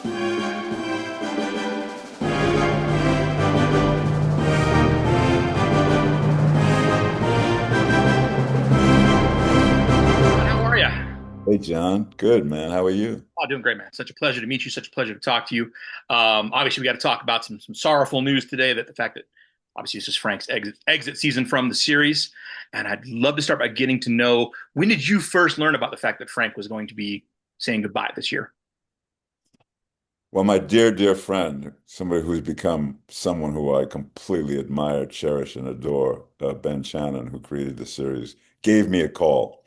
How are you? Hey John, good man. How are you? Oh, doing great, man. Such a pleasure to meet you. Such a pleasure to talk to you. Obviously, we got to talk about some sorrowful news today. That the fact that obviously this is Frank's exit season from the series, and I'd love to start by getting to know when did you first learn about the fact that Frank was going to be saying goodbye this year? Well, my dear friend, somebody who's become someone who I completely admire, cherish, and adore, Ben Shannon, who created the series, gave me a call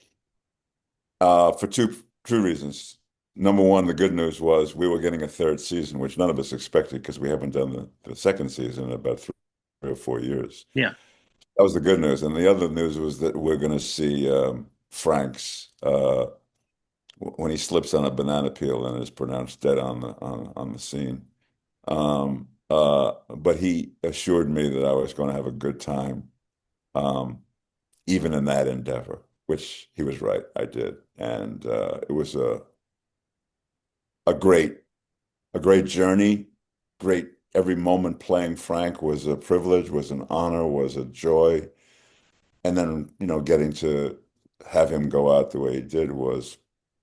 for two reasons. Number one, the good news was we were getting a third season, which none of us expected because we haven't done the second season in about 3 or 4 years. Yeah, That was the good news. And the other news was that we're going to see Frank's when he slips on a banana peel and is pronounced dead on the scene. But he assured me that I was going to have a good time, um, even in that endeavor, which he was right. I did, and it was a great a great journey. Great every moment playing Frank was a privilege, was an honor, was a joy, and then getting to have him go out the way he did was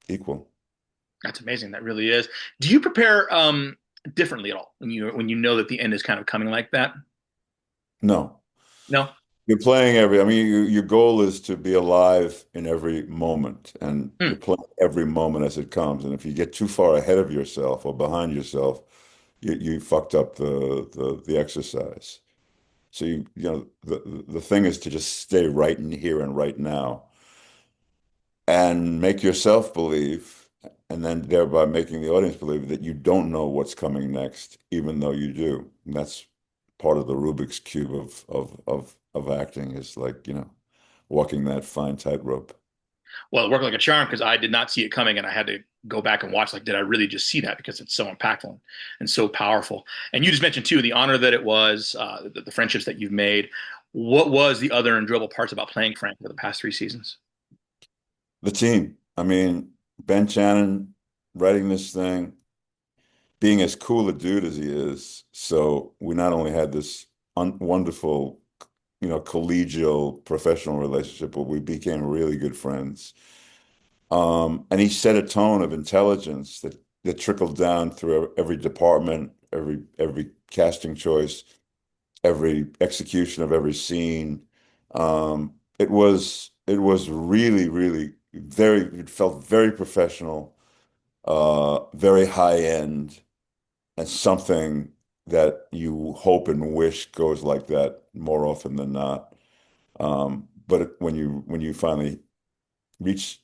equal. that's amazing. That really is. Do you prepare differently at all when you know that the end is kind of coming like that? No. No. You're playing I mean, your goal is to be alive in every moment, and Hmm. you're playing every moment as it comes. And if you get too far ahead of yourself or behind yourself, you fucked up the exercise. So the thing is to just stay right in here and right now and make yourself believe, and then thereby making the audience believe that you don't know what's coming next, even though you do. And that's part of the Rubik's Cube of acting is like, walking that fine tightrope. Well, it worked like a charm because I did not see it coming, and I had to go back and watch. Like, did I really just see that? Because it's so impactful and so powerful. And you just mentioned too the honor that it was, the friendships that you've made. What was the other enjoyable parts about playing Frank for the past three seasons? The team. I mean, Ben Shannon writing this thing, being as cool a dude as he is. So we not only had this wonderful, collegial professional relationship, but we became really good friends. And he set a tone of intelligence that trickled down through every department, every casting choice, every execution of every scene. It was really it felt very professional, very high end, and something that you hope and wish goes like that more often than not. But when you finally reach,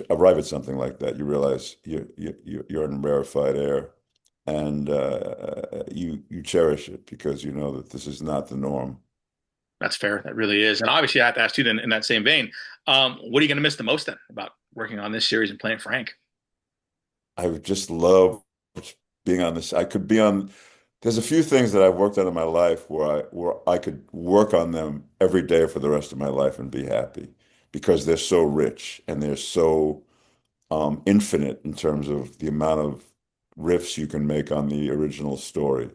arrive at something like that, you realize you're in rarefied air, and you cherish it because you know that this is not the norm. That's fair. That really is. And obviously, I have to ask you then, in that same vein, what are you going to miss the most then about working on this series and playing Frank? I would just love being on this. I could be on. There's a few things that I've worked on in my life where I could work on them every day for the rest of my life and be happy because they're so rich and they're so infinite in terms of the amount of riffs you can make on the original story.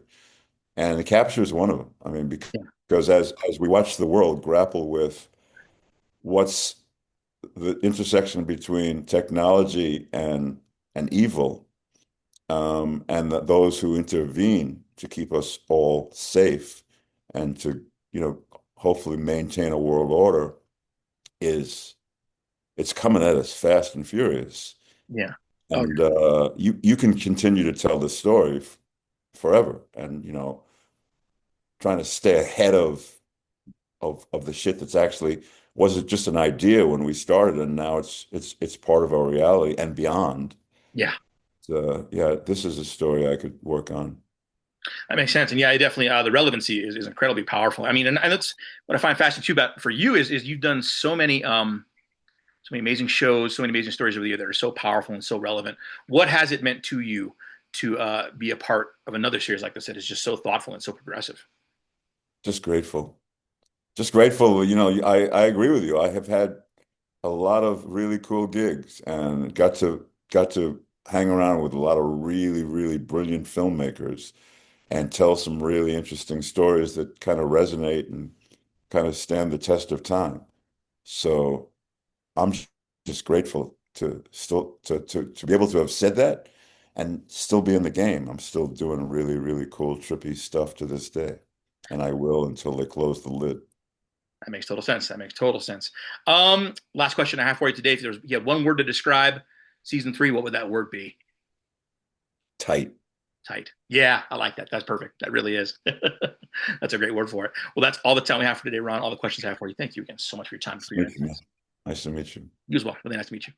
And the capture is one of them. I mean, Yeah. because as we watch the world grapple with what's the intersection between technology and evil, and those who intervene to keep us all safe and to, hopefully maintain a world order is it's coming at us fast and furious. Yeah. Oh, And you can continue to tell this story forever, and trying to stay ahead of the shit that's actually was it just an idea when we started, and now it's part of our reality and beyond. yeah. Yeah, this is a story I could work on. That makes sense. And yeah, definitely the relevancy is incredibly powerful. I mean, and that's what I find fascinating too about for you is you've done so many amazing shows, so many amazing stories over the year that are so powerful and so relevant. What has it meant to you to be a part of another series like this that is just so thoughtful and so progressive? Just grateful. Just grateful. I agree with you. I have had a lot of really cool gigs and got to hang around with a lot of really, really brilliant filmmakers and tell some really interesting stories that kind of resonate and kind of stand the test of time. So I'm just grateful to still to be able to have said that and still be in the game. I'm still doing really, really cool, trippy stuff to this day. And I will until they close the lid. That makes total sense. That makes total sense. Last question I have for you today. If you had one word to describe season three, what would that word be? Tight. Tight. Yeah, I like that. That's perfect. That really is. That's a great word for it. Well, that's all the time we have for today, Ron. All the questions I have for you. Thank you again so much for your time, Nice for to your meet you, man. insights. Nice to meet you. You as well. Really nice to meet you.